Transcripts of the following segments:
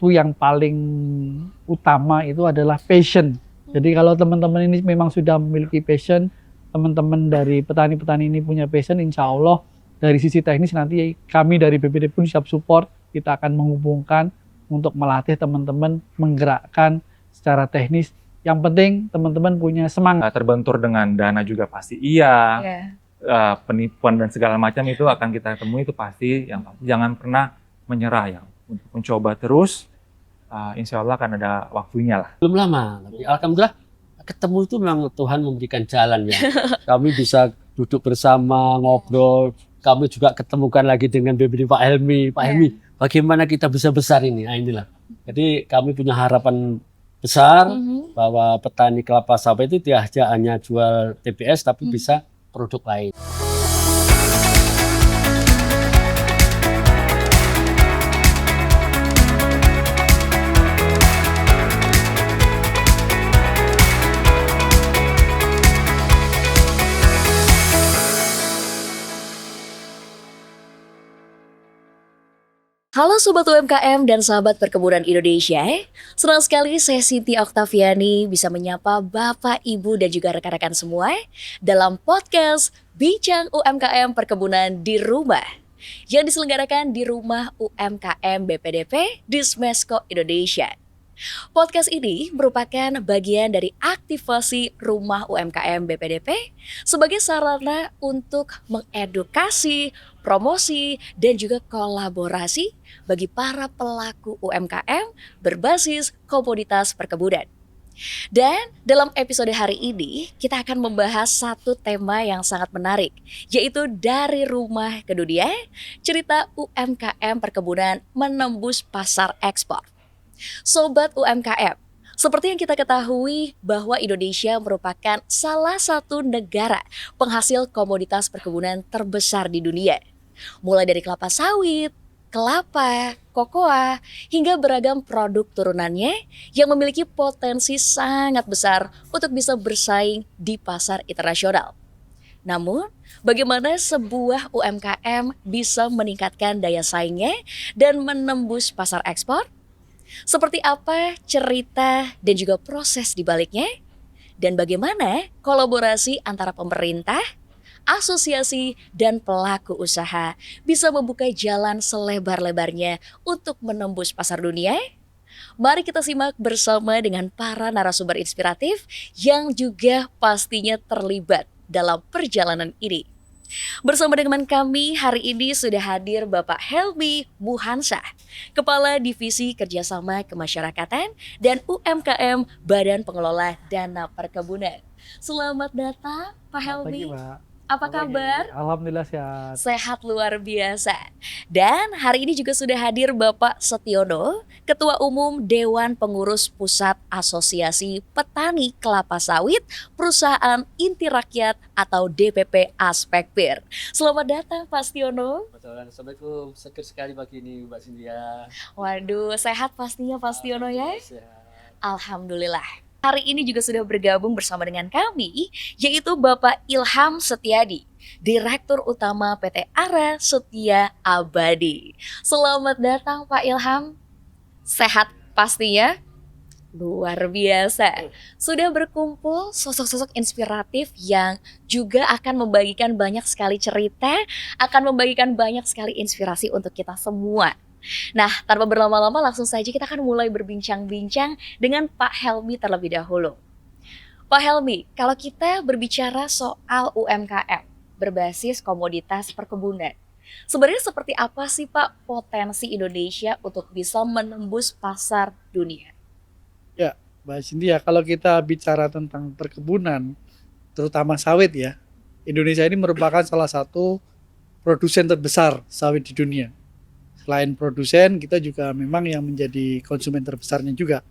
satu yang paling utama itu adalah passion. Jadi kalau teman-teman ini memang sudah memiliki passion, teman-teman dari petani-petani ini punya passion, insya Allah dari sisi teknis nanti kami dari BPD pun siap support. Kita akan menghubungkan untuk melatih teman-teman menggerakkan secara teknis. Yang penting teman-teman punya semangat. Terbentur dengan dana juga pasti iya. Penipuan dan segala macam itu akan kita temui, itu pasti. Yang jangan pernah menyerah ya, untuk mencoba terus. Insya Allah akan ada waktunya lah. Belum lama, tapi alhamdulillah ketemu itu memang Tuhan memberikan jalan ya. Kami bisa duduk bersama, ngobrol. Kami juga ketemukan lagi dengan BPD Pak Helmi. Pak Helmi, bagaimana kita bisa besar ini? Nah inilah. Jadi kami punya harapan besar bahwa petani kelapa sawit itu tidak hanya jual TBS, tapi bisa produk lain. Halo Sobat UMKM dan sahabat perkebunan Indonesia. Senang sekali saya Siti Oktaviani bisa menyapa Bapak, Ibu, dan juga rekan-rekan semua dalam podcast Bincang UMKM Perkebunan di Rumah yang diselenggarakan di Rumah UMKM BPDP Dismesko Indonesia. Podcast ini merupakan bagian dari aktivasi Rumah UMKM BPDP sebagai sarana untuk mengedukasi, promosi, dan juga kolaborasi bagi para pelaku UMKM berbasis komoditas perkebunan. Dan dalam episode hari ini kita akan membahas satu tema yang sangat menarik, yaitu dari rumah ke dunia, cerita UMKM perkebunan menembus pasar ekspor. Sobat UMKM, seperti yang kita ketahui bahwa Indonesia merupakan salah satu negara penghasil komoditas perkebunan terbesar di dunia. Mulai dari kelapa sawit, kelapa, kokoa, hingga beragam produk turunannya yang memiliki potensi sangat besar untuk bisa bersaing di pasar internasional. Namun, bagaimana sebuah UMKM bisa meningkatkan daya saingnya dan menembus pasar ekspor? Seperti apa cerita dan juga proses di baliknya? Dan bagaimana kolaborasi antara pemerintah, asosiasi, dan pelaku usaha bisa membuka jalan selebar-lebarnya untuk menembus pasar dunia? Mari kita simak bersama dengan para narasumber inspiratif yang juga pastinya terlibat dalam perjalanan ini. Bersama dengan kami hari ini sudah hadir Bapak Helmi Muhansah, Kepala Divisi Kerjasama Kemasyarakatan dan UMKM Badan Pengelola Dana Perkebunan. Selamat datang Pak Helmi. Apa kabar? Alhamdulillah sehat. Sehat luar biasa. Dan hari ini juga sudah hadir Bapak Setiono, Ketua Umum Dewan Pengurus Pusat Asosiasi Petani Kelapa Sawit Perusahaan Inti Rakyat atau DPP Aspekpir. Selamat datang Pak Setiono. Assalamualaikum, seger sekali pagi ini Mbak Cynthia. Waduh, sehat pastinya Pak Setiono ya? Sehat. Alhamdulillah. Hari ini juga sudah bergabung bersama dengan kami, yaitu Bapak Ilham Setiadi, Direktur Utama PT Ara Setia Abadi. Selamat datang Pak Ilham. Sehat pastinya? Luar biasa. Sudah berkumpul sosok-sosok inspiratif yang juga akan membagikan banyak sekali cerita, akan membagikan banyak sekali inspirasi untuk kita semua. Nah, tanpa berlama-lama langsung saja kita akan mulai berbincang-bincang dengan Pak Helmi terlebih dahulu. Pak Helmi, kalau kita berbicara soal UMKM berbasis komoditas perkebunan, sebenarnya seperti apa sih Pak potensi Indonesia untuk bisa menembus pasar dunia? Ya, Mbak Cynthia, kalau kita bicara tentang perkebunan, terutama sawit ya, Indonesia ini merupakan salah satu produsen terbesar sawit di dunia. Selain produsen, kita juga memang yang menjadi konsumen terbesarnya juga.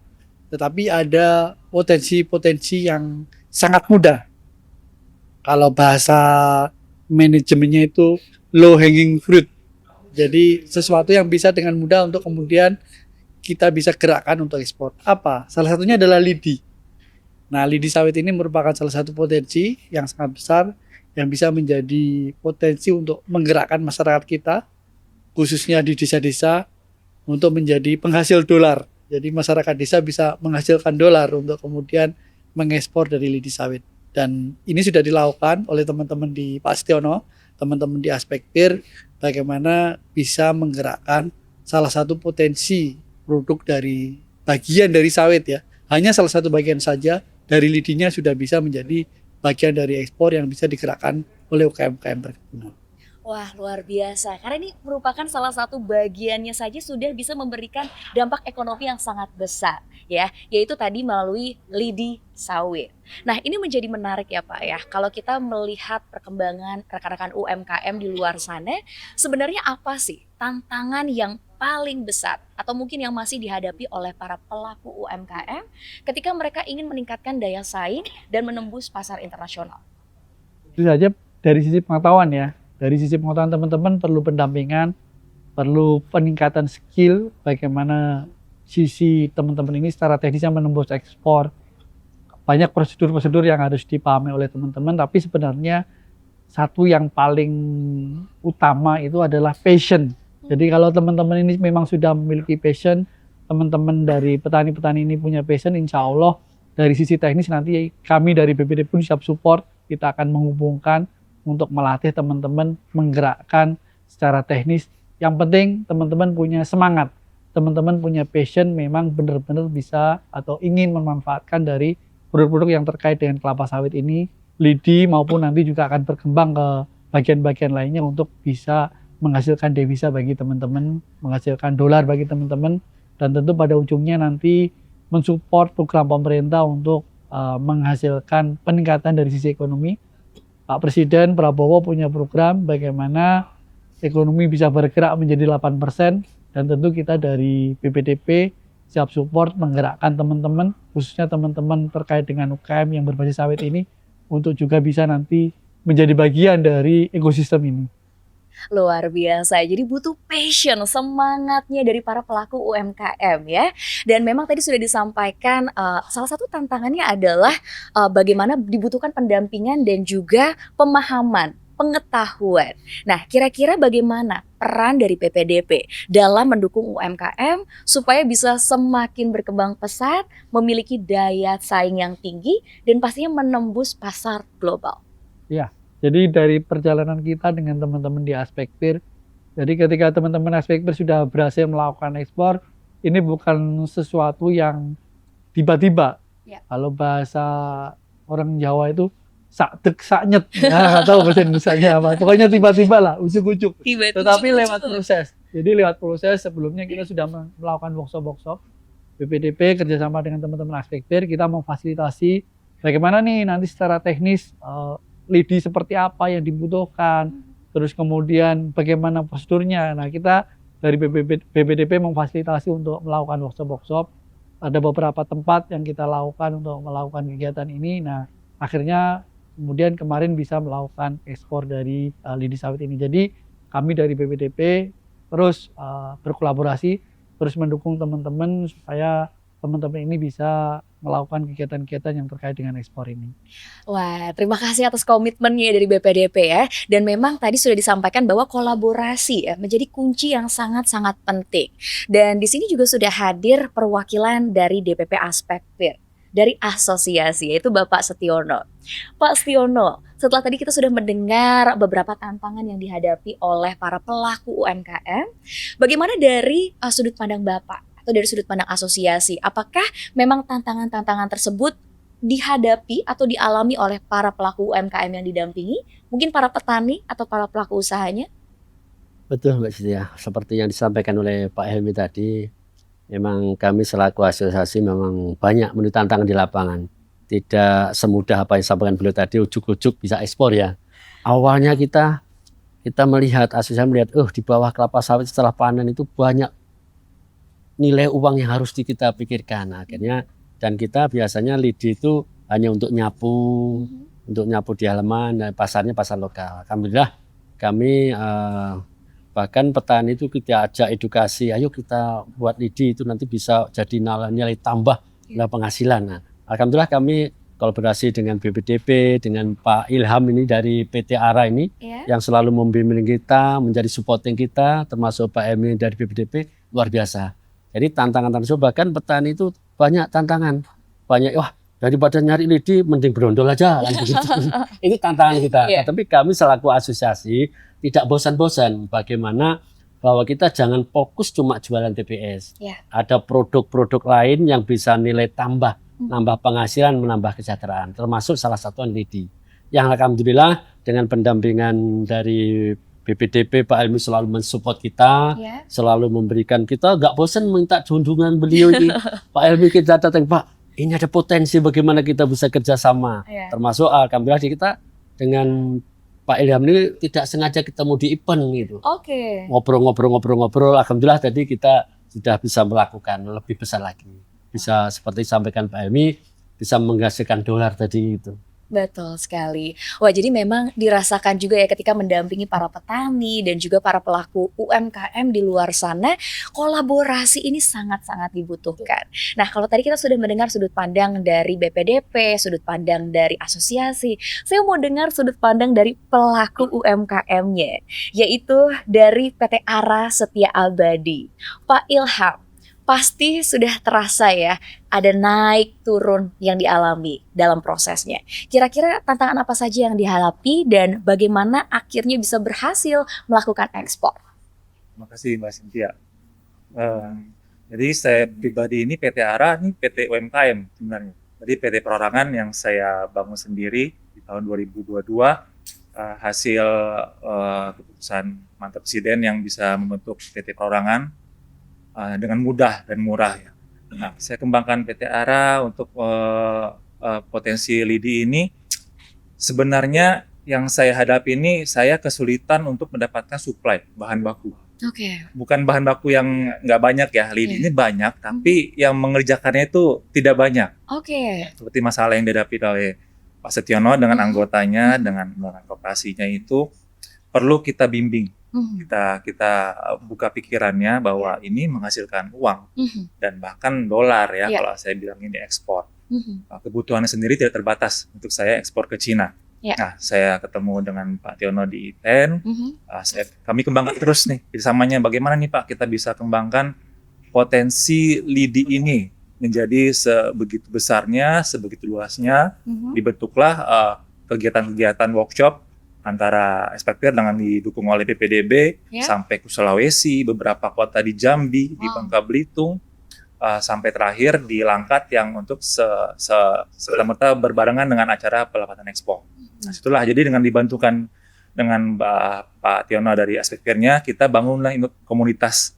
Tetapi ada potensi-potensi yang sangat mudah. Kalau bahasa manajemennya itu low hanging fruit. Jadi sesuatu yang bisa dengan mudah untuk kemudian kita bisa gerakkan untuk ekspor. Apa? Salah satunya adalah lidi. Nah, lidi sawit ini merupakan salah satu potensi yang sangat besar yang bisa menjadi potensi untuk menggerakkan masyarakat kita, khususnya di desa-desa, untuk menjadi penghasil dolar. Jadi masyarakat desa bisa menghasilkan dolar untuk kemudian mengekspor dari lidi sawit. Dan ini sudah dilakukan oleh teman-teman di Pak Setiono, teman-teman di Aspektir, bagaimana bisa menggerakkan salah satu potensi produk dari bagian dari sawit ya. Hanya salah satu bagian saja dari lidinya sudah bisa menjadi bagian dari ekspor yang bisa digerakkan oleh UKM-UKM perkebunan. Wah, luar biasa. Karena ini merupakan salah satu bagiannya saja sudah bisa memberikan dampak ekonomi yang sangat besar, ya, yaitu tadi melalui lidi sawit. Nah, ini menjadi menarik ya Pak ya. Kalau kita melihat perkembangan rekan-rekan UMKM di luar sana, sebenarnya apa sih tantangan yang paling besar atau mungkin yang masih dihadapi oleh para pelaku UMKM ketika mereka ingin meningkatkan daya saing dan menembus pasar internasional? Itu saja dari sisi pengetahuan ya. Dari sisi pengetahuan teman-teman perlu pendampingan, perlu peningkatan skill bagaimana sisi teman-teman ini secara teknisnya menembus ekspor. Banyak prosedur-prosedur yang harus dipahami oleh teman-teman, tapi sebenarnya satu yang paling utama itu adalah passion. Jadi kalau teman-teman ini memang sudah memiliki passion, teman-teman dari petani-petani ini punya passion, insya Allah dari sisi teknis nanti kami dari BPD pun siap support, kita akan menghubungkan untuk melatih teman-teman menggerakkan secara teknis. Yang penting teman-teman punya semangat, teman-teman punya passion, memang benar-benar bisa atau ingin memanfaatkan dari produk-produk yang terkait dengan kelapa sawit ini, lidi maupun nanti juga akan berkembang ke bagian-bagian lainnya untuk bisa menghasilkan devisa bagi teman-teman, menghasilkan dolar bagi teman-teman, dan tentu pada ujungnya nanti mensupport program pemerintah untuk menghasilkan peningkatan dari sisi ekonomi. Pak Presiden Prabowo punya program bagaimana ekonomi bisa bergerak menjadi 8%, dan tentu kita dari BPDP siap support menggerakkan teman-teman, khususnya teman-teman terkait dengan UKM yang berbasis sawit ini untuk juga bisa nanti menjadi bagian dari ekosistem ini. Luar biasa, jadi butuh passion, semangatnya dari para pelaku UMKM ya. Dan memang tadi sudah disampaikan salah satu tantangannya adalah bagaimana dibutuhkan pendampingan dan juga pemahaman, pengetahuan. Nah, kira-kira bagaimana peran dari PPDP dalam mendukung UMKM supaya bisa semakin berkembang pesat, memiliki daya saing yang tinggi, dan pastinya menembus pasar global? Ya. Jadi dari perjalanan kita dengan teman-teman di Aspektir, jadi ketika teman-teman Aspektir sudah berhasil melakukan ekspor, ini bukan sesuatu yang tiba-tiba. Ya. Kalau bahasa orang Jawa itu sak dek sak nyet, nggak tahu bahasa Indonesianya apa. Pokoknya tiba-tiba lah, ujuk-ujuk. Tetapi lewat proses. Jadi lewat proses sebelumnya kita sudah melakukan workshop-workshop. BPDP kerjasama dengan teman-teman Aspektir, kita memfasilitasi bagaimana nih nanti secara teknis lidi seperti apa yang dibutuhkan, terus kemudian bagaimana prosedurnya. Nah, kita dari BPDP memfasilitasi untuk melakukan workshop-workshop. Ada beberapa tempat yang kita lakukan untuk melakukan kegiatan ini. Nah, akhirnya kemudian kemarin bisa melakukan ekspor dari lidi sawit ini. Jadi kami dari BPDP terus berkolaborasi, terus mendukung teman-teman supaya teman-teman ini bisa melakukan kegiatan-kegiatan yang terkait dengan ekspor ini. Wah, terima kasih atas komitmennya dari BPDP ya. Dan memang tadi sudah disampaikan bahwa kolaborasi ya menjadi kunci yang sangat-sangat penting. Dan di sini juga sudah hadir perwakilan dari DPP Aspektir, dari asosiasi, yaitu Bapak Setiono. Pak Setiono, setelah tadi kita sudah mendengar beberapa tantangan yang dihadapi oleh para pelaku UMKM, bagaimana dari sudut pandang Bapak atau dari sudut pandang asosiasi? Apakah memang tantangan-tantangan tersebut dihadapi atau dialami oleh para pelaku UMKM yang didampingi, mungkin para petani atau para pelaku usahanya? Betul Mbak Siti ya, seperti yang disampaikan oleh Pak Helmi tadi, memang kami selaku asosiasi memang banyak menuju tantangan di lapangan. Tidak semudah apa yang disampaikan beliau tadi, ujuk-ujuk bisa ekspor ya. Awalnya kita melihat, asosiasi melihat, di bawah kelapa sawit setelah panen itu banyak nilai uang yang harus kita pikirkan. Akhirnya, dan kita biasanya lidi itu hanya untuk nyapu di halaman, dan pasarnya pasar lokal. Alhamdulillah kami bahkan petani itu kita ajak edukasi, ayo kita buat lidi itu nanti bisa jadi nilai tambah dalam penghasilan. Nah, alhamdulillah kami kolaborasi dengan BPDP, dengan Pak Ilham ini dari PT ARA ini, yang selalu membimbing kita, menjadi supporting kita, termasuk Pak Emi dari BPDP. luar biasa. Jadi tantangan bahkan petani itu banyak tantangan, banyak wah daripada nyari lidi mending berondol aja kan begitu. Itu tantangan kita. Iya. Tapi kami selaku asosiasi tidak bosan-bosan bagaimana bahwa kita jangan fokus cuma jualan TBS. Iya. Ada produk-produk lain yang bisa nilai tambah, nambah penghasilan, menambah kesejahteraan, termasuk salah satu lidi. Yang alhamdulillah dengan pendampingan dari BPDP, Pak Helmi selalu mensupport kita, Ya. selalu memberikan kita nggak bosan minta junjungan beliau ini. Pak Helmi kita datang, Pak, ini ada potensi bagaimana kita bisa kerjasama. Ya. Termasuk alhamdulillah kita dengan Pak Ilham ini tidak sengaja ketemu di event gitu. Oke. Ngobrol, alhamdulillah tadi kita sudah bisa melakukan lebih besar lagi. Bisa seperti sampaikan Pak Helmi, bisa menghasilkan dolar tadi itu. Betul sekali. Wah, jadi memang dirasakan juga ya ketika mendampingi para petani dan juga para pelaku UMKM di luar sana, kolaborasi ini sangat-sangat dibutuhkan. Nah, kalau tadi kita sudah mendengar sudut pandang dari BPDP, sudut pandang dari asosiasi, saya mau dengar sudut pandang dari pelaku UMKM-nya, yaitu dari PT Ara Setia Abadi. Pak Ilham, pasti sudah terasa ya, ada naik turun yang dialami dalam prosesnya. Kira-kira tantangan apa saja yang dihadapi dan bagaimana akhirnya bisa berhasil melakukan ekspor? Terima kasih Mbak Cynthia. Jadi saya pribadi ini PT Ara, ini PT UMKM sebenarnya. Jadi PT perorangan yang saya bangun sendiri di tahun 2022, hasil keputusan mantan presiden yang bisa membentuk PT perorangan dengan mudah dan murah ya. Nah, saya kembangkan PT Ara untuk potensi lidi ini. Sebenarnya yang saya hadapi ini saya kesulitan untuk mendapatkan suplai bahan baku. Oke. Bukan bahan baku yang nggak banyak ya, lidi Iya. ini banyak, tapi yang mengerjakannya itu tidak banyak. Oke. Seperti masalah yang dihadapi oleh Pak Setiono dengan anggotanya, dengan kooperasinya itu perlu kita bimbing. Kita buka pikirannya bahwa ini menghasilkan uang dan bahkan dolar ya, Iya. kalau saya bilang ini ekspor. Kebutuhannya sendiri tidak terbatas untuk saya ekspor ke Cina. Iya. Nah, saya ketemu dengan Pak Tiono di ITEN, kami kembangkan terus nih kerjasamanya, bagaimana nih Pak kita bisa kembangkan potensi lidi ini menjadi sebegitu besarnya, sebegitu luasnya. Dibentuklah kegiatan-kegiatan workshop antara Ekspektir dengan didukung oleh BPDB Ya. sampai ke Sulawesi, beberapa kota di Jambi, di Wow. Bangka Belitung, sampai terakhir di Langkat yang untuk serta-merta berbarengan dengan acara pelapatan ekspor. Nah, situlah jadi dengan dibantukan dengan Pak Tiono dari Ekspektirnya, kita bangunlah komunitas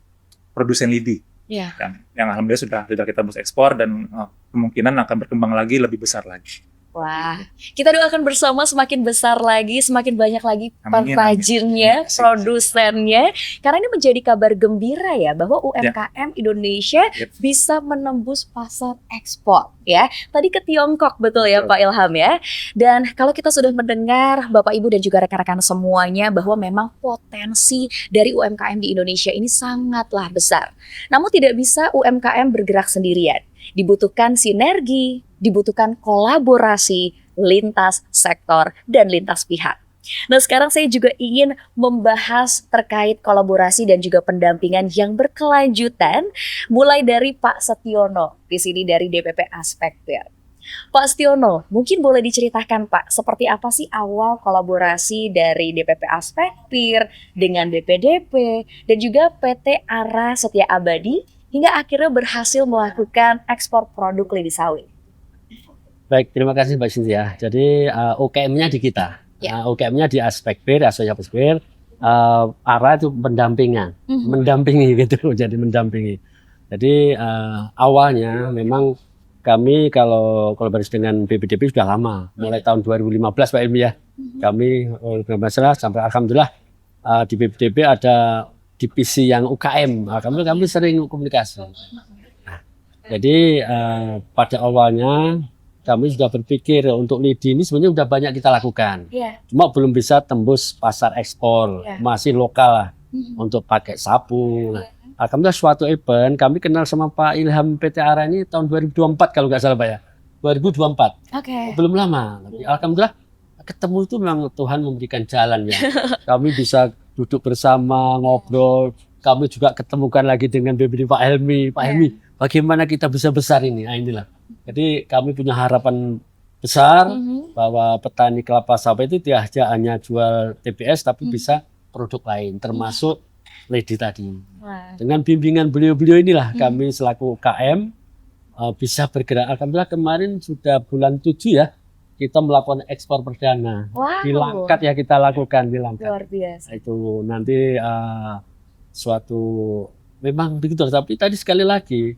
produsen lidi. Ya. Yang alhamdulillah sudah kita bisa ekspor dan kemungkinan akan berkembang lagi lebih besar lagi. Wah, kita doakan bersama semakin besar lagi, semakin banyak lagi Amin, pengrajinnya, amin. produsennya. Karena ini menjadi kabar gembira ya bahwa UMKM Indonesia Yep. bisa menembus pasar ekspor ya. Tadi ke Tiongkok betul ya Betul. Pak Ilham ya. Dan kalau kita sudah mendengar Bapak Ibu dan juga rekan-rekan semuanya bahwa memang potensi dari UMKM di Indonesia ini sangatlah besar. Namun tidak bisa UMKM bergerak sendirian. Dibutuhkan sinergi, dibutuhkan kolaborasi lintas sektor dan lintas pihak. Nah, sekarang saya juga ingin membahas terkait kolaborasi dan juga pendampingan yang berkelanjutan, mulai dari Pak Setiono di sini dari DPP Ekspektir. Pak Setiono, mungkin boleh diceritakan Pak, seperti apa sih awal kolaborasi dari DPP Ekspektir dengan BPDP dan juga PT Ara Setia Abadi hingga akhirnya berhasil melakukan ekspor produk lidi sawit. Baik, terima kasih Mbak Cynthia. Jadi UKM-nya di kita, Ya. UKM-nya di Ekspektir, Asosiasi Ekspektir, Ara itu mendampingi gitu, jadi mendampingi. Jadi awalnya memang kami kalau kolaborasi dengan BPDP sudah lama, mulai tahun 2015 Pak Ilmi ya. Kami bermasalah sampai alhamdulillah di BPDP ada divisi yang UKM, kami sering komunikasi. Nah, jadi pada awalnya kami sudah berpikir untuk lidi ini sebenarnya sudah banyak kita lakukan, Iya. cuma belum bisa tembus pasar ekspor, Ya. masih lokal lah untuk pakai sapu. Nah, alhamdulillah suatu event kami kenal sama Pak Ilham PT Ara ini tahun 2024 kalau nggak salah Pak ya, 2024. Oke. Belum lama, tapi alhamdulillah ketemu itu memang Tuhan memberikan jalan ya. Kami bisa duduk bersama, ngobrol, kami juga ketemukan lagi dengan BPD Pak Helmi. Pak Helmi, bagaimana kita bisa besar ini? Nah inilah. Jadi kami punya harapan besar bahwa petani kelapa sawit itu tidak hanya jual TBS tapi bisa produk lain, termasuk lidi tadi. Wah. Dengan bimbingan beliau-beliau inilah kami selaku UKM bisa bergerak. Alhamdulillah kemarin sudah bulan 7 ya, kita melakukan ekspor perdana. Wow. Di Langkat ya kita lakukan di Langkat. Luar biasa. Itu nanti suatu memang begitu. Tapi tadi sekali lagi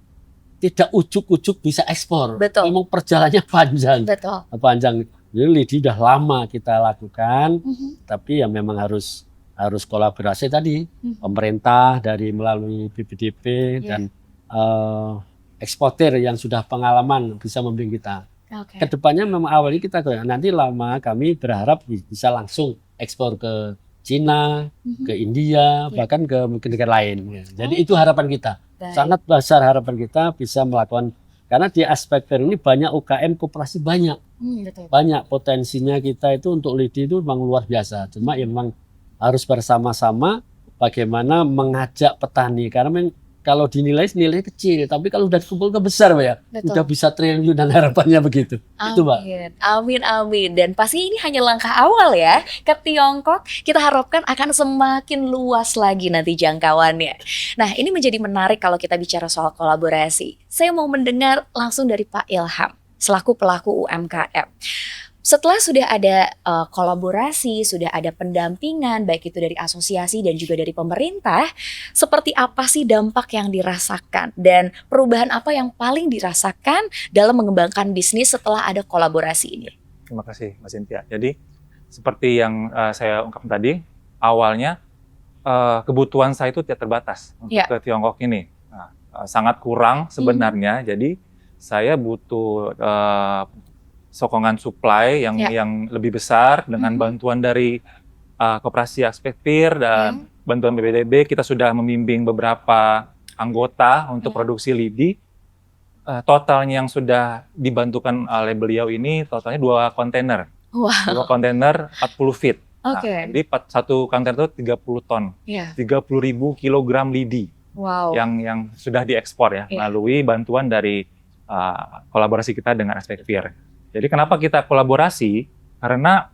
tidak ujuk-ujuk bisa ekspor. Betul. Memang perjalanannya panjang. Betul. Panjang. Jadi lidi sudah lama kita lakukan, tapi ya memang harus kolaborasi tadi pemerintah dari melalui BPDP dan eksportir yang sudah pengalaman bisa membimbing kita. Oke. Kedepannya memang awalnya kita nanti lama kami berharap bisa langsung ekspor ke Cina, ke India, bahkan ke mungkin negara lain. Ya. Jadi itu harapan kita. Baik. Sangat besar harapan kita bisa melakukan, karena di aspek fair ini banyak UKM koperasi banyak. Betul. Banyak potensinya kita itu untuk lidi itu memang luar biasa. Cuma ya memang harus bersama-sama bagaimana mengajak petani, karena memang kalau dinilai kecil, tapi kalau udah kumpul ke besar, Mbak ya, Betul. udah bisa triliunan harapannya begitu. Itu, Mbak. Amin, amin, amin. Dan pasti ini hanya langkah awal ya ke Tiongkok. Kita harapkan akan semakin luas lagi nanti jangkauannya. Nah, ini menjadi menarik kalau kita bicara soal kolaborasi. Saya mau mendengar langsung dari Pak Ilham selaku pelaku UMKM. Setelah sudah ada kolaborasi, sudah ada pendampingan, baik itu dari asosiasi dan juga dari pemerintah, seperti apa sih dampak yang dirasakan dan perubahan apa yang paling dirasakan dalam mengembangkan bisnis setelah ada kolaborasi ini? Terima kasih Mbak Cynthia. Jadi seperti yang saya ungkapkan tadi, awalnya kebutuhan saya itu tidak terbatas untuk ke Tiongkok ini. Nah, sangat kurang sebenarnya, jadi saya butuh sokongan supply yang lebih besar dengan bantuan dari Koperasi Ekspektir dan bantuan BPDB. Kita sudah membimbing beberapa anggota untuk produksi lidi. Totalnya yang sudah dibantukan oleh beliau ini totalnya 2 kontainer. Wow. 2 kontainer 40 feet. Oke. Nah, jadi satu kontainer itu 30 ton. 30.000 kilogram lidi Wow. yang sudah diekspor ya melalui bantuan dari kolaborasi kita dengan Ekspektir. Jadi kenapa kita kolaborasi? Karena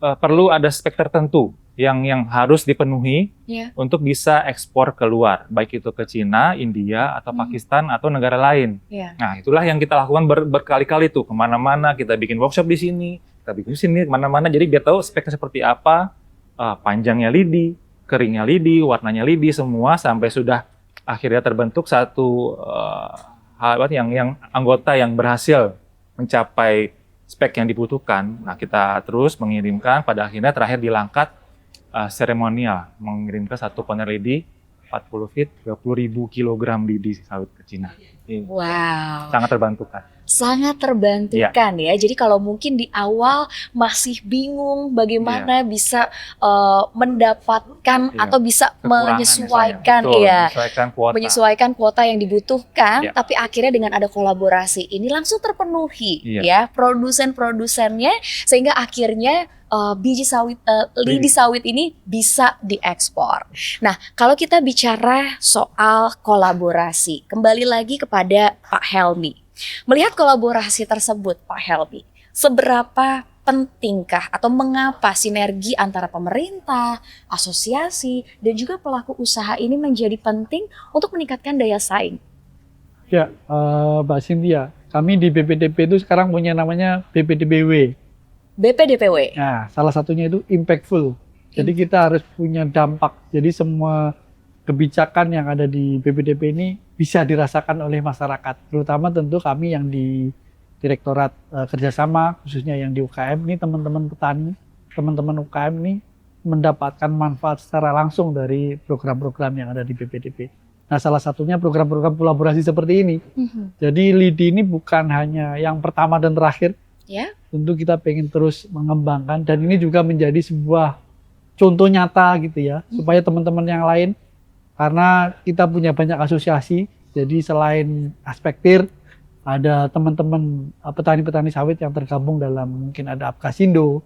perlu ada spek tertentu yang harus dipenuhi untuk bisa ekspor keluar, baik itu ke Cina, India, atau Pakistan, atau negara lain. Nah, itulah yang kita lakukan berkali-kali tuh, kemana-mana, kita bikin workshop di sini, kita bikin di sini, kemana-mana, jadi biar tahu speknya seperti apa, panjangnya lidi, keringnya lidi, warnanya lidi, semua, sampai sudah akhirnya terbentuk satu yang anggota yang berhasil mencapai spek yang dibutuhkan. Nah, kita terus mengirimkan, pada akhirnya terakhir di Langkat seremonial, mengirimkan 1 kontainer lidi 40 feet, 30.000 kilogram lidi sawit ke Cina. Wow. Sangat terbantukan. Sangat terbantukan ya. Jadi kalau mungkin di awal masih bingung bagaimana bisa mendapatkan atau bisa menyesuaikan menyesuaikan kuota yang dibutuhkan, tapi akhirnya dengan ada kolaborasi ini langsung terpenuhi ya produsen-produsennya, sehingga akhirnya biji sawit lidi sawit ini bisa diekspor. Nah, kalau kita bicara soal kolaborasi, kembali lagi kepada Pak Helmi. Melihat kolaborasi tersebut, Pak Helmi, seberapa pentingkah atau mengapa sinergi antara pemerintah, asosiasi, dan juga pelaku usaha ini menjadi penting untuk meningkatkan daya saing? Ya, Mbak Cynthia, kami di BPDP itu sekarang punya namanya BPDBW. BPDPW? Nah, salah satunya itu impactful. Jadi kita harus punya dampak. Jadi semua kebijakan yang ada di BPDP ini bisa dirasakan oleh masyarakat, terutama tentu kami yang di Direktorat Kerjasama, khususnya yang di UKM ini, teman-teman petani, teman-teman UKM ini mendapatkan manfaat secara langsung dari program-program yang ada di BPDP. Nah, salah satunya program-program kolaborasi seperti ini. Jadi lidi ini bukan hanya yang pertama dan terakhir, tentu kita pengen terus mengembangkan, dan ini juga menjadi sebuah contoh nyata gitu ya, supaya teman-teman yang lain, karena kita punya banyak asosiasi, jadi selain Ekspektir, ada teman-teman petani-petani sawit yang tergabung dalam, mungkin ada Apkasindo,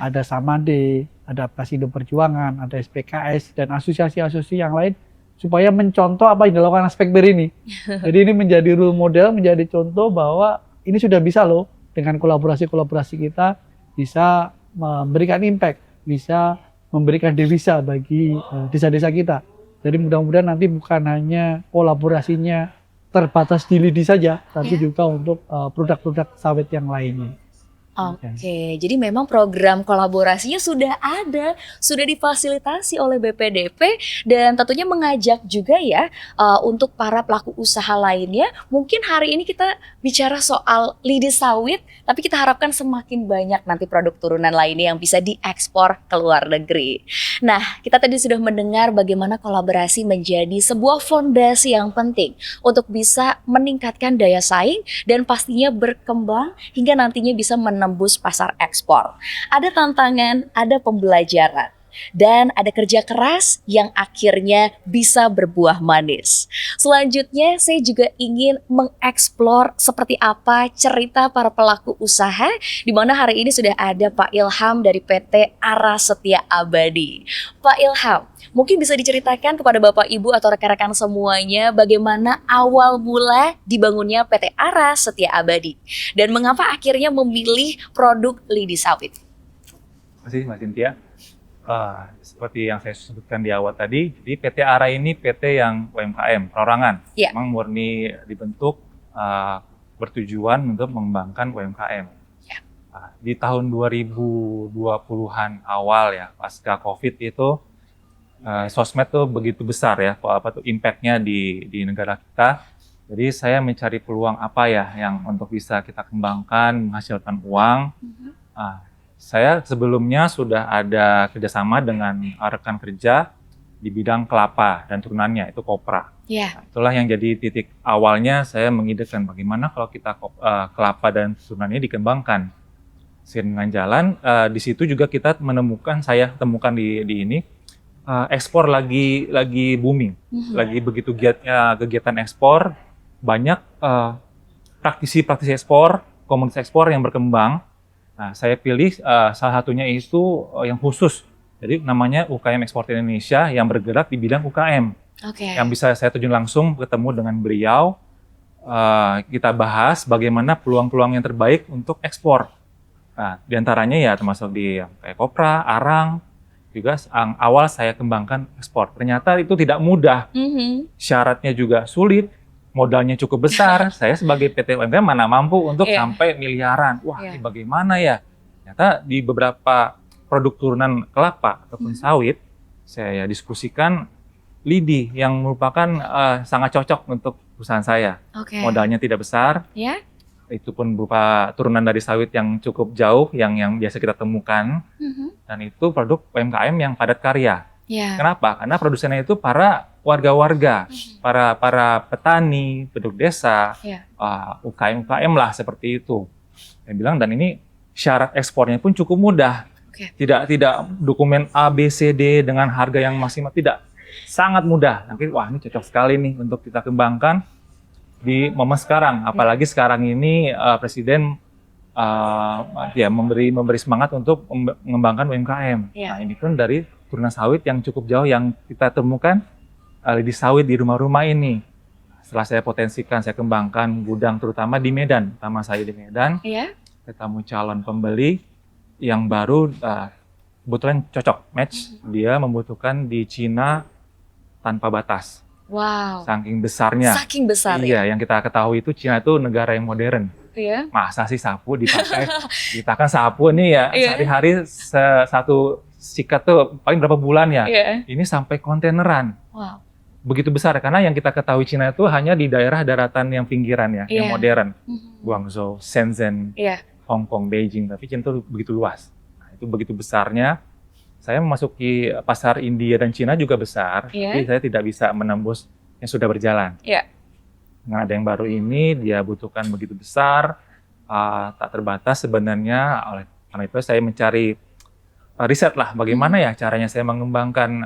ada Samade, ada Apkasindo Perjuangan, ada SPKS, dan asosiasi-asosiasi yang lain supaya mencontoh apa yang dilakukan Spekber ini. Jadi ini menjadi role model, menjadi contoh bahwa ini sudah bisa loh dengan kolaborasi-kolaborasi kita bisa memberikan impact, bisa memberikan devisa bagi desa-desa kita. Jadi mudah-mudahan nanti bukan hanya kolaborasinya terbatas di lidi saja, tapi juga untuk produk-produk sawit yang lainnya. Oke, jadi memang program kolaborasinya sudah ada, sudah difasilitasi oleh BPDP dan tentunya mengajak juga ya untuk para pelaku usaha lainnya. Mungkin hari ini kita bicara soal lidi sawit, tapi kita harapkan semakin banyak nanti produk turunan lainnya yang bisa diekspor ke luar negeri. Nah, kita tadi sudah mendengar bagaimana kolaborasi menjadi sebuah fondasi yang penting untuk bisa meningkatkan daya saing dan pastinya berkembang hingga nantinya bisa menembus pasar ekspor. Ada tantangan, ada pembelajaran, dan ada kerja keras yang akhirnya bisa berbuah manis. Selanjutnya saya juga ingin mengeksplor seperti apa cerita para pelaku usaha, di mana hari ini sudah ada Pak Ilham dari PT Ara Setia Abadi. Pak Ilham, mungkin bisa diceritakan kepada Bapak Ibu atau rekan-rekan semuanya bagaimana awal mula dibangunnya PT Ara Setia Abadi dan mengapa akhirnya memilih produk lidi sawit. Terima kasih Mbak Cynthia. Seperti yang saya sebutkan di awal tadi, jadi PT Ara ini PT yang UMKM, perorangan. Ya. Memang murni dibentuk bertujuan untuk mengembangkan UMKM. Ya. Di tahun 2020-an awal ya, pasca COVID itu, sosmed tuh begitu besar ya, apa tuh impact-nya di negara kita. Jadi saya mencari peluang apa ya yang untuk bisa kita kembangkan, menghasilkan uang. Saya sebelumnya sudah ada kerjasama dengan rekan kerja di bidang kelapa dan turunannya, itu kopra. Ya. Nah, itulah yang jadi titik awalnya saya mengidekan bagaimana kalau kita kelapa dan turunannya dikembangkan. Seiring dengan jalan, di situ juga kita menemukan, saya temukan di ini, ekspor lagi booming, lagi begitu kegiatan ekspor, banyak praktisi ekspor, komunitas ekspor yang berkembang. Nah, saya pilih salah satunya itu yang khusus, jadi namanya UKM Ekspor Indonesia yang bergerak di bidang UKM. Yang bisa saya terjun langsung ketemu dengan beliau, kita bahas bagaimana peluang-peluang yang terbaik untuk ekspor. Nah, diantaranya ya termasuk di kayak kopra, arang, juga awal saya kembangkan ekspor. Ternyata itu tidak mudah, syaratnya juga sulit. Modalnya cukup besar, saya sebagai PT UMKM mana mampu untuk sampai miliaran. Wah, ini bagaimana ya? Ternyata di beberapa produk turunan kelapa ataupun sawit, saya diskusikan lidi yang merupakan sangat cocok untuk perusahaan saya. Modalnya tidak besar, itu pun berupa turunan dari sawit yang cukup jauh, yang biasa kita temukan, dan itu produk UMKM yang padat karya. Kenapa? Karena produsennya itu para warga-warga, para petani, penduduk desa, UKM lah seperti itu. Saya bilang, dan ini syarat ekspornya pun cukup mudah. Tidak dokumen A, B, C, D dengan harga yang maksimal, tidak. Sangat mudah. Nanti, wah ini cocok sekali nih untuk kita kembangkan di momen sekarang. Apalagi sekarang ini Presiden memberi semangat untuk mengembangkan UMKM. Nah, ini pun dari turunan sawit yang cukup jauh yang kita temukan di sawit di rumah-rumah ini. Setelah saya potensikan, saya kembangkan gudang terutama di Medan, pertama saya di Medan. Ketemu calon pembeli yang baru, kebetulan cocok, match. Dia membutuhkan di Cina tanpa batas. Wow. Saking besarnya. Saking besar. Iya, yang kita ketahui itu Cina itu negara yang modern. Masa sih sapu dipakai? Kita kan sapu nih ya, sehari-hari satu sikat tuh paling berapa bulan ya? Ini sampai kontaineran. Wow. Begitu besar, karena yang kita ketahui Cina itu hanya di daerah daratan yang pinggiran ya, yang modern. Guangzhou, Shenzhen, Hong Kong, Beijing, tapi Cina itu begitu luas. Nah, itu begitu besarnya, saya memasuki pasar India dan Cina juga besar, tapi saya tidak bisa menembus yang sudah berjalan. Dengan ada yang baru ini, dia butuhkan begitu besar, tak terbatas sebenarnya. Oleh karena itu saya mencari riset lah, bagaimana ya caranya saya mengembangkan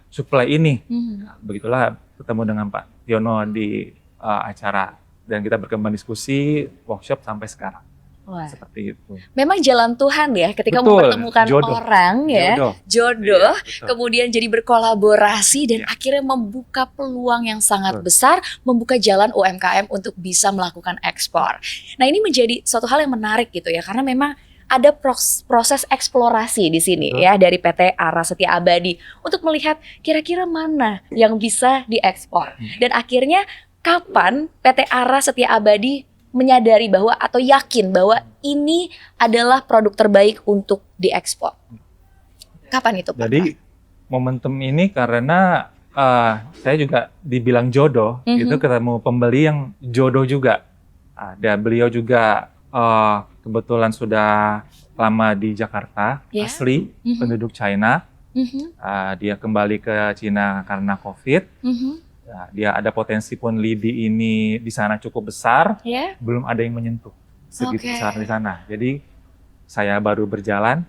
supply ini. Nah, begitulah ketemu dengan Pak Tiono di acara, dan kita berkembang diskusi, workshop sampai sekarang. Wah. Seperti itu. Memang jalan Tuhan ya ketika Betul, mempertemukan jodoh. orang ya, jodoh, Iya, betul. kemudian jadi berkolaborasi dan Iya. akhirnya membuka peluang yang sangat Betul. besar, membuka jalan UMKM untuk bisa melakukan ekspor. Nah, ini menjadi suatu hal yang menarik gitu ya, karena memang ada proses eksplorasi di sini Betul. ya dari PT Ara Setia Abadi untuk melihat kira-kira mana yang bisa diekspor. Dan akhirnya kapan PT Ara Setia Abadi menyadari bahwa atau yakin bahwa ini adalah produk terbaik untuk diekspor? Kapan itu, Pak? Jadi momentum ini karena saya juga dibilang jodoh, Mhm. itu ketemu pembeli yang jodoh juga. Dan beliau juga kebetulan sudah lama di Jakarta, Ya. asli Mhm. penduduk China. Mhm, Dia kembali ke Cina karena COVID. mhm. Dia ada potensi pun lidi ini di sana cukup besar, Ya. belum ada yang menyentuh segitu Oke. besar di sana. Jadi saya baru berjalan,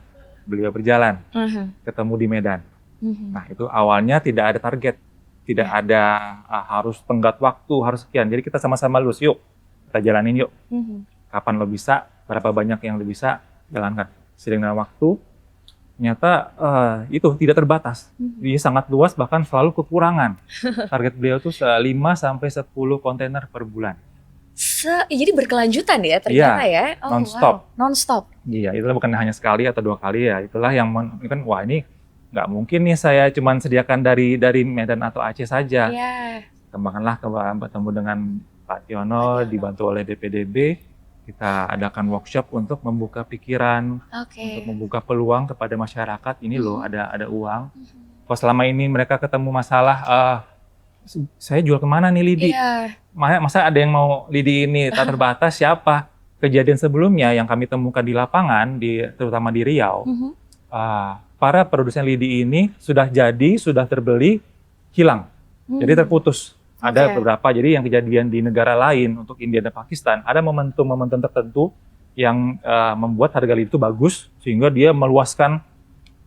beliau berjalan, Mhm, ketemu di Medan. mhm. Nah itu awalnya tidak ada target, tidak ada harus tenggat waktu, harus sekian. Jadi kita sama-sama lulus, yuk kita jalanin yuk. Mhm. Kapan lo bisa, berapa banyak yang lo bisa, jalankan. Seiring dengan waktu, ternyata itu tidak terbatas. Dia sangat luas, bahkan selalu kekurangan. Target beliau tuh 5-10 kontainer per bulan. Jadi berkelanjutan ya ternyata ya. Oh, non-stop. wow. Non-stop. Iya, itu bukan hanya sekali atau 2 kali ya. Itulah yang kan wah ini nggak mungkin nih saya cuma sediakan dari Medan atau Aceh saja. Ya. Kembangkanlah bertemu dengan Pak Tiono, dibantu oleh DPDB. Kita adakan workshop untuk membuka pikiran, Oke. untuk membuka peluang kepada masyarakat. Ini loh ada uang. Kalau selama ini mereka ketemu masalah, saya jual kemana nih lidi? Iya. Masa ada yang mau lidi ini tak terbatas siapa? Kejadian sebelumnya yang kami temukan di lapangan, terutama di Riau, Mhm. para produsen lidi ini sudah terbeli, hilang. Jadi terputus. Ada Oke. beberapa, jadi yang kejadian di negara lain untuk India dan Pakistan, ada momentum-momentum tertentu yang membuat harga lidi itu bagus, sehingga dia meluaskan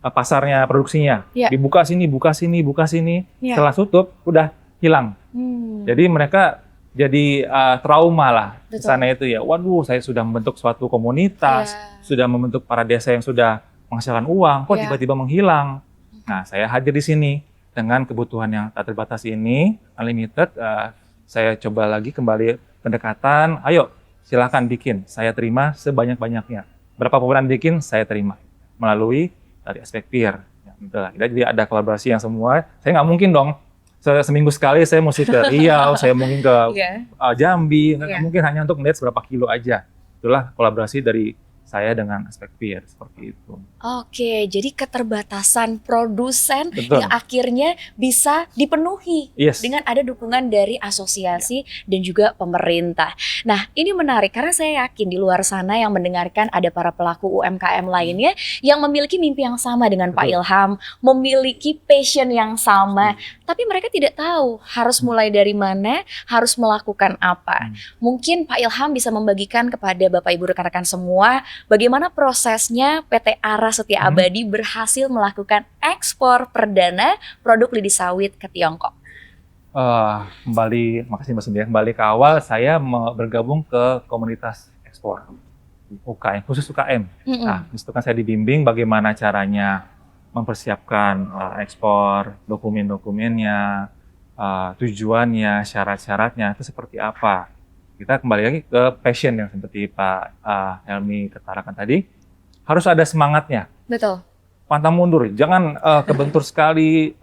pasarnya, produksinya. Iya. Dibuka sini, buka sini, buka sini. Iya. Setelah tutup, udah hilang. Jadi mereka jadi trauma lah di Betul. sana itu ya. Waduh, saya sudah membentuk suatu komunitas, Iya. sudah membentuk para desa yang sudah menghasilkan uang, kok Iya. tiba-tiba menghilang. Nah, saya hadir di sini dengan kebutuhan yang tak terbatas ini, unlimited. Saya coba lagi kembali pendekatan. Ayo, silakan bikin. Saya terima sebanyak-banyaknya. Berapa bulan bikin, saya terima melalui dari aspek peer. Ya, itulah. Jadi ada kolaborasi yang semua. Saya nggak mungkin dong. Seminggu sekali saya mesti ke Riau, saya mungkin ke Iya. Jambi, nggak Iya. mungkin hanya untuk melihat seberapa kilo aja. Itulah kolaborasi dari saya dengan aspek peer, seperti itu. Oke, jadi keterbatasan produsen Betul. yang akhirnya bisa dipenuhi Yes. dengan ada dukungan dari asosiasi dan juga pemerintah. Nah, ini menarik karena saya yakin di luar sana yang mendengarkan ada para pelaku UMKM lainnya yang memiliki mimpi yang sama dengan Pak Betul. Ilham, memiliki passion yang sama, tapi mereka tidak tahu harus mulai dari mana, harus melakukan apa. Mungkin Pak Ilham bisa membagikan kepada Bapak Ibu rekan-rekan semua bagaimana prosesnya PT Ara Setia Abadi berhasil melakukan ekspor perdana produk lidi sawit ke Tiongkok. Makasih Mbak Cindy. Kembali ke awal, saya bergabung ke komunitas ekspor UKM, khusus UKM. Nah, di situ kan saya dibimbing bagaimana caranya mempersiapkan ekspor, dokumen-dokumennya, tujuannya, syarat-syaratnya itu seperti apa. Kita kembali lagi ke passion yang seperti Pak Helmi ketarakan tadi, harus ada semangatnya. Betul. Pantang mundur, jangan kebentur sekali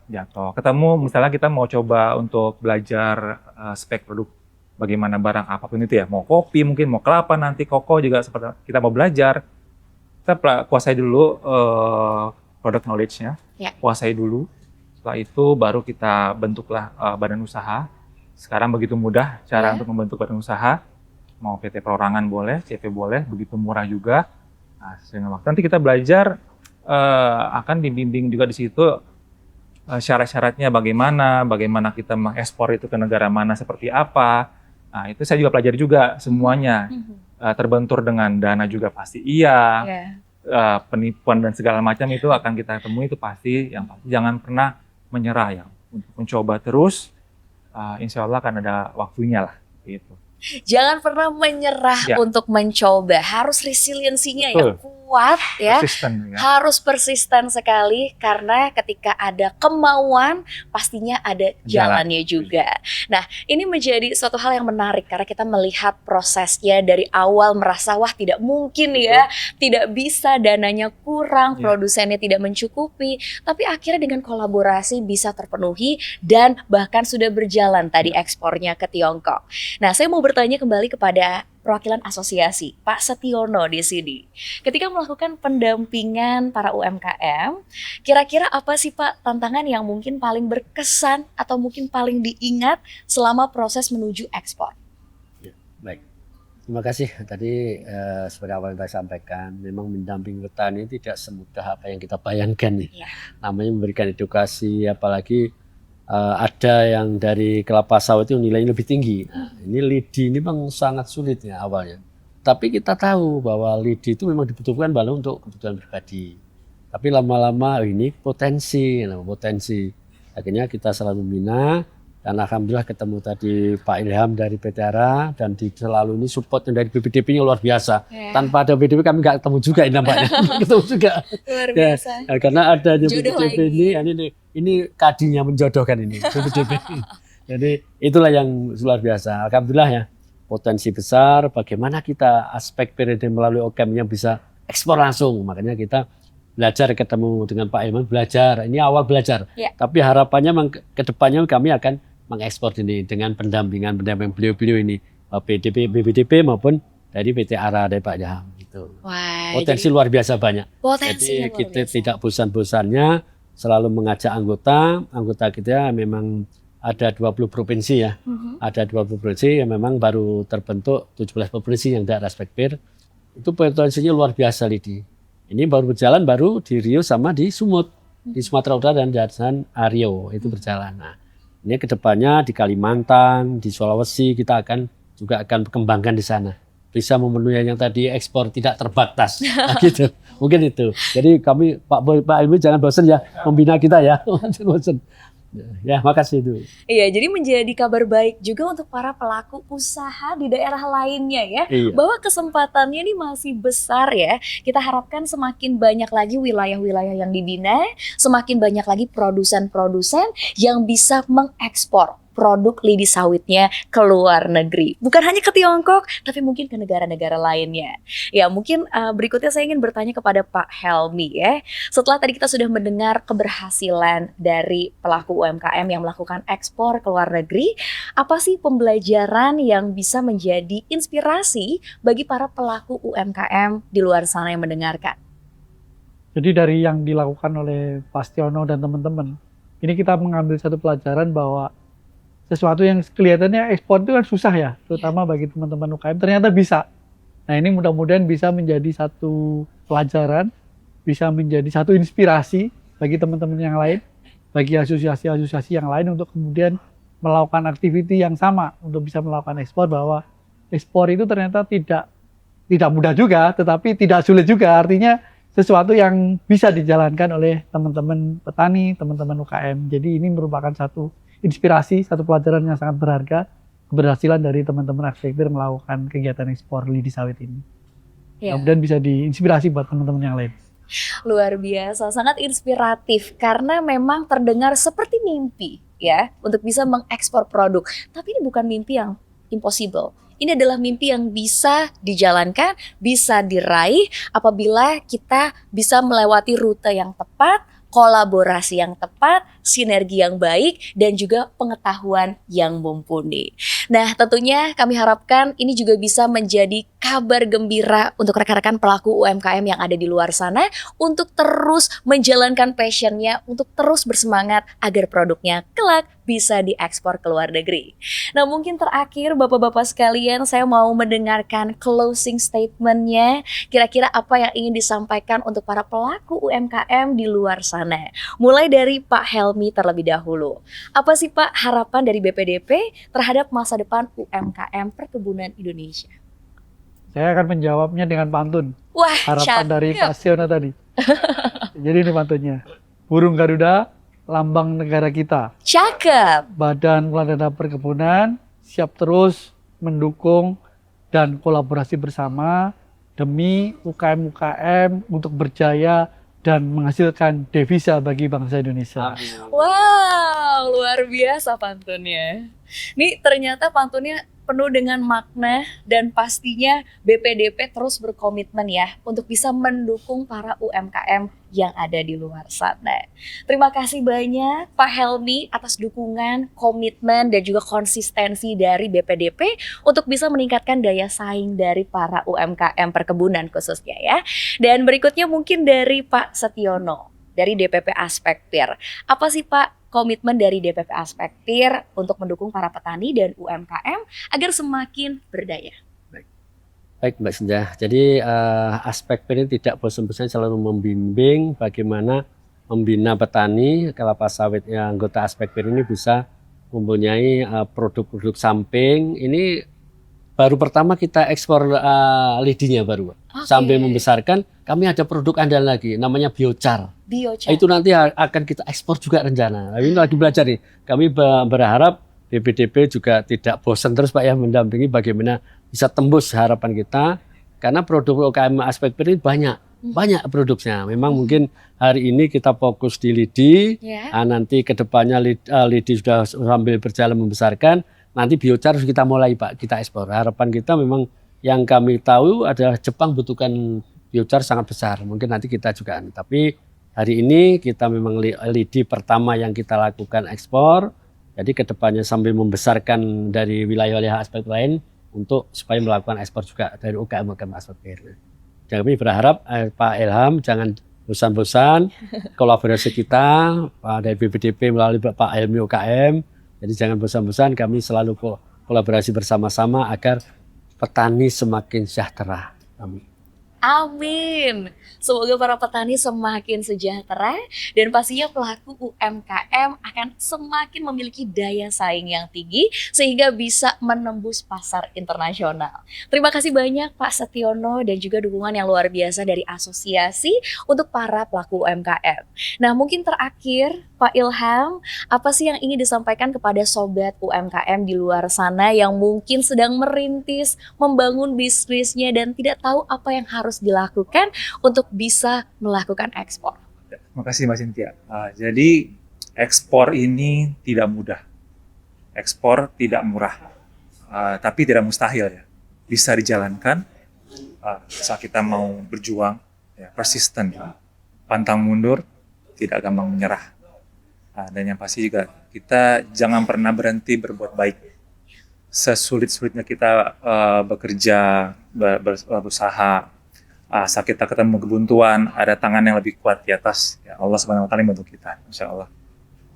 jatuh. Ketemu misalnya kita mau coba untuk belajar spek produk, bagaimana barang apapun itu ya, mau kopi mungkin, mau kelapa, nanti koko juga seperti kita mau belajar. Kita kuasai dulu produk knowledge-nya, Ya. kuasai dulu. Setelah itu baru kita bentuklah badan usaha. Sekarang begitu mudah cara Ya. untuk membentuk badan usaha. Mau PT Perorangan boleh, CV boleh, begitu murah juga. Nah, dengan waktu nanti kita belajar akan dibimbing juga di situ syarat-syaratnya bagaimana kita mengekspor itu ke negara mana seperti apa. Nah, itu saya juga pelajari juga semuanya. Terbentur dengan dana juga pasti iya. Ya. Penipuan dan segala macam itu akan kita temui, itu pasti. Yang pasti jangan pernah menyerah ya, untuk mencoba terus. Insya Allah akan ada waktunya lah gitu. Jangan pernah menyerah Ya. untuk mencoba. Harus resiliensinya yang Betul. kuat ya. Persisten ya. Harus persisten sekali karena ketika ada kemauan pastinya ada Jalan. jalannya juga. Nah, ini menjadi suatu hal yang menarik karena kita melihat prosesnya dari awal merasa wah tidak mungkin ya, tidak bisa, dananya kurang, Ya. produsennya tidak mencukupi, tapi akhirnya dengan kolaborasi bisa terpenuhi dan bahkan sudah berjalan tadi ekspornya ke Tiongkok. Nah, saya mau bertanya kembali kepada perwakilan asosiasi, Pak Setiono di sini. Ketika melakukan pendampingan para UMKM, kira-kira apa sih Pak tantangan yang mungkin paling berkesan atau mungkin paling diingat selama proses menuju ekspor? Baik, terima kasih. Tadi seperti awal saya sampaikan, memang mendampingi petani tidak semudah apa yang kita bayangkan nih. Iya. Namanya memberikan edukasi, apalagi ada yang dari kelapa sawit itu nilainya lebih tinggi. Nah, ini lidi ini memang sangat sulit ya awalnya. Tapi kita tahu bahwa lidi itu memang dibutuhkan baru untuk kebutuhan pribadi. Tapi lama-lama ini potensi. Akhirnya kita selalu membina. Dan alhamdulillah ketemu tadi Pak Ilham dari PT ARA dan selalu ini supportnya dari BPDP-nya luar biasa. Ya. Tanpa ada BPDP kami nggak ketemu juga ini nampaknya. ketemu juga. Luar Ya, biasa. karena adanya Jodoh BPDP ini kadinya menjodohkan ini BPDP. Jadi itulah yang luar biasa. Alhamdulillah ya, potensi besar. Bagaimana kita aspek periode melalui OKM-nya bisa ekspor langsung. Makanya kita belajar ketemu dengan Pak Ilman, belajar. Ini awal belajar. Ya. Tapi harapannya ke depannya kami akan mengekspor ini dengan pendampingan beliau-beliau ini, BPDP maupun dari PT ARA dari Pak Ilham. Gitu. Wah, Potensi luar biasa banyak. potensi Jadi kita tidak bosan-bosannya selalu mengajak anggota kita memang ada 20 provinsi ya. Ada 20 provinsi yang memang baru terbentuk 17 provinsi yang ada Respekpir. Itu potensinya luar biasa Lidi. Ini baru berjalan di Riau sama di Sumut. Di Sumatera Utara dan Riau itu berjalan. Nah, ini kedepannya di Kalimantan, di Sulawesi kita juga akan kembangkan di sana. Bisa memenuhi yang tadi ekspor tidak terbatas. Nah, gitu. Mungkin itu. Jadi kami Pak Ilmi jangan bosan ya membina kita ya. Jangan bosan. Ya, makasih itu. Iya, jadi menjadi kabar baik juga untuk para pelaku usaha di daerah lainnya ya. Iya. Bahwa kesempatannya ini masih besar ya. Kita harapkan semakin banyak lagi wilayah-wilayah yang dibina, semakin banyak lagi produsen-produsen yang bisa mengekspor produk lidi sawitnya ke luar negeri. Bukan hanya ke Tiongkok, tapi mungkin ke negara-negara lainnya. Ya, mungkin berikutnya saya ingin bertanya kepada Pak Helmi ya. Setelah tadi kita sudah mendengar keberhasilan dari pelaku UMKM yang melakukan ekspor ke luar negeri, apa sih pembelajaran yang bisa menjadi inspirasi bagi para pelaku UMKM di luar sana yang mendengarkan? Jadi dari yang dilakukan oleh Pak Setiono dan teman-teman, ini kita mengambil satu pelajaran bahwa sesuatu yang kelihatannya ekspor itu kan susah ya, terutama bagi teman-teman UKM, ternyata bisa. Nah, ini mudah-mudahan bisa menjadi satu pelajaran, bisa menjadi satu inspirasi bagi teman-teman yang lain, bagi asosiasi-asosiasi yang lain untuk kemudian melakukan aktiviti yang sama untuk bisa melakukan ekspor, bahwa ekspor itu ternyata tidak mudah juga, tetapi tidak sulit juga. Artinya sesuatu yang bisa dijalankan oleh teman-teman petani, teman-teman UKM. Jadi ini merupakan satu inspirasi, satu pelajaran yang sangat berharga, keberhasilan dari teman-teman Respekpir melakukan kegiatan ekspor lidi sawit ini. Ya. Kemudian bisa diinspirasi buat teman-teman yang lain. Luar biasa, sangat inspiratif karena memang terdengar seperti mimpi ya untuk bisa mengekspor produk. Tapi ini bukan mimpi yang impossible. Ini adalah mimpi yang bisa dijalankan, bisa diraih apabila kita bisa melewati rute yang tepat, kolaborasi yang tepat, sinergi yang baik, dan juga pengetahuan yang mumpuni. Nah, tentunya kami harapkan ini juga bisa menjadi kabar gembira untuk rekan-rekan pelaku UMKM yang ada di luar sana untuk terus menjalankan passionnya, untuk terus bersemangat agar produknya kelak bisa diekspor ke luar negeri. Nah, mungkin terakhir Bapak-Bapak sekalian, saya mau mendengarkan closing statement-nya. Kira-kira apa yang ingin disampaikan untuk para pelaku UMKM di luar sana? Mulai dari Pak Helmi terlebih dahulu. Apa sih Pak harapan dari BPDP terhadap masa depan UMKM perkebunan Indonesia? Saya akan menjawabnya dengan pantun. Wah, Harapan dari cakep. Pak Setiono tadi. Jadi ini pantunnya. Burung Garuda, lambang negara kita. Cakep. Badan Pengelola Dana Perkebunan siap terus mendukung dan kolaborasi bersama demi UKM-UKM untuk berjaya dan menghasilkan devisa bagi bangsa Indonesia. Wow, luar biasa pantunnya. Nih ternyata pantunnya penuh dengan makna dan pastinya BPDP terus berkomitmen ya untuk bisa mendukung para UMKM yang ada di luar sana. Terima kasih banyak Pak Helmy atas dukungan, komitmen dan juga konsistensi dari BPDP untuk bisa meningkatkan daya saing dari para UMKM perkebunan khususnya ya. Dan berikutnya mungkin dari Pak Setiono dari DPP Aspektir. Apa sih Pak komitmen dari DPP Aspektir untuk mendukung para petani dan UMKM agar semakin berdaya? Baik Mbak Sinja, jadi Aspektir ini tidak bosan-bosan selalu membimbing bagaimana membina petani kelapa sawit yang anggota Aspektir ini bisa mempunyai produk-produk samping. Ini baru pertama kita ekspor lidinya baru. Sambil membesarkan, kami ada produk andalan lagi, namanya biochar. Itu nanti akan kita ekspor juga rencana. Ini lagi belajar nih. Kami berharap BPDP juga tidak bosan terus Pak ya mendampingi bagaimana bisa tembus harapan kita. Karena produk UKM Aspektir ini banyak produknya. Memang mungkin hari ini kita fokus di lidi, nanti kedepannya lidi sudah sambil berjalan membesarkan. Nanti biochar harus kita mulai Pak, kita ekspor. Harapan kita memang yang kami tahu adalah Jepang butuhkan biochar sangat besar. Mungkin nanti kita juga. Tapi hari ini kita memang lidi pertama yang kita lakukan ekspor. Jadi kedepannya sambil membesarkan dari wilayah-wilayah aspek lain untuk supaya melakukan ekspor juga dari UKM-UKM Aspektir. Dan kami berharap Pak Ilham jangan bosan-bosan kolaborasi kita dari BPDP melalui Pak Helmy UKM. Jadi jangan bosan-bosan, kami selalu kolaborasi bersama-sama agar petani semakin sejahtera. Amin. Amin. Semoga para petani semakin sejahtera dan pastinya pelaku UMKM akan semakin memiliki daya saing yang tinggi sehingga bisa menembus pasar internasional. Terima kasih banyak Pak Setiono dan juga dukungan yang luar biasa dari asosiasi untuk para pelaku UMKM. Nah, mungkin terakhir Pak Ilham, apa sih yang ingin disampaikan kepada sobat UMKM di luar sana yang mungkin sedang merintis, membangun bisnisnya dan tidak tahu apa yang harus dilakukan untuk bisa melakukan ekspor? Terima kasih Mbak Cynthia. Jadi ekspor ini tidak mudah. Ekspor tidak murah, tapi tidak mustahil ya. Bisa dijalankan saat kita mau berjuang, ya, persisten, pantang mundur, tidak gampang menyerah. Dan yang pasti juga kita jangan pernah berhenti berbuat baik. Sesulit-sulitnya kita bekerja, berusaha, saat kita ketemu kebuntuan, ada tangan yang lebih kuat di atas. Ya, Allah Subhanahu Wa Taala membantu kita, Insya Allah.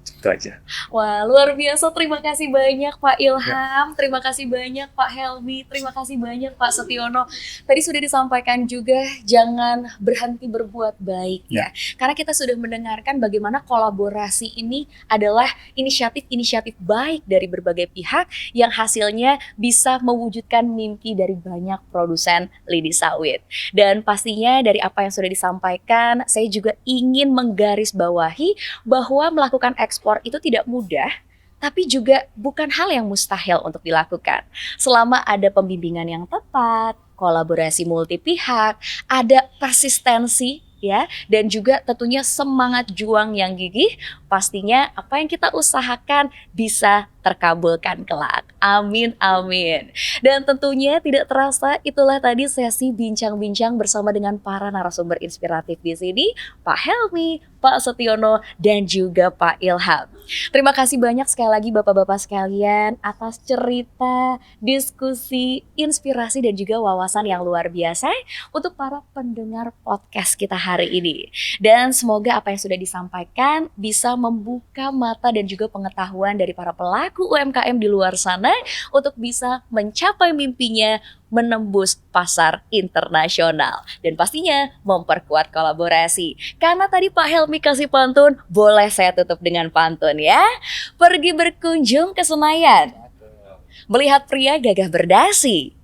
Itu aja. Wah, luar biasa. Terima kasih banyak Pak Ilham, terima kasih banyak Pak Helmy, terima kasih banyak Pak Setiono. Tadi sudah disampaikan juga jangan berhenti berbuat baik ya. Karena kita sudah mendengarkan bagaimana kolaborasi ini adalah inisiatif-inisiatif baik dari berbagai pihak yang hasilnya bisa mewujudkan mimpi dari banyak produsen lidi sawit. Dan pastinya dari apa yang sudah disampaikan, saya juga ingin menggarisbawahi bahwa melakukan ekspor itu tidak mudah, tapi juga bukan hal yang mustahil untuk dilakukan. Selama ada pembimbingan yang tepat, kolaborasi multi pihak, ada persistensi ya, dan juga tentunya semangat juang yang gigih, pastinya apa yang kita usahakan bisa terkabulkan kelak. Amin, amin. Dan tentunya tidak terasa itulah tadi sesi bincang-bincang bersama dengan para narasumber inspiratif di sini, Pak Helmy, Pak Setiono, dan juga Pak Ilham. Terima kasih banyak sekali lagi Bapak-Bapak sekalian atas cerita, diskusi, inspirasi dan juga wawasan yang luar biasa untuk para pendengar podcast kita hari ini. Dan semoga apa yang sudah disampaikan bisa membuka mata dan juga pengetahuan dari para pelaku UMKM di luar sana untuk bisa mencapai mimpinya menembus pasar internasional dan pastinya memperkuat kolaborasi. Karena tadi Pak Helmy kasih pantun, boleh saya tutup dengan pantun ya. Pergi berkunjung ke Senayan, melihat pria gagah berdasi,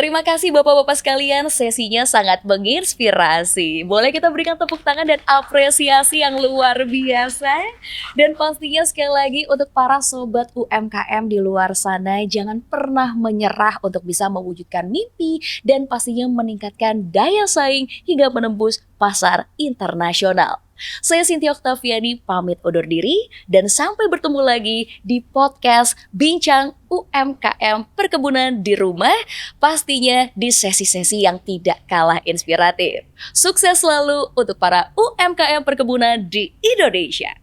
Terima kasih Bapak-Bapak sekalian, sesinya sangat menginspirasi. Boleh kita berikan tepuk tangan dan apresiasi yang luar biasa. Dan pastinya sekali lagi untuk para sobat UMKM di luar sana, jangan pernah menyerah untuk bisa mewujudkan mimpi dan pastinya meningkatkan daya saing hingga menembus pasar internasional. Saya Cynthia Oktaviani pamit undur diri dan sampai bertemu lagi di podcast Bincang UMKM Perkebunan di Rumah, pastinya di sesi-sesi yang tidak kalah inspiratif. Sukses selalu untuk para UMKM perkebunan di Indonesia.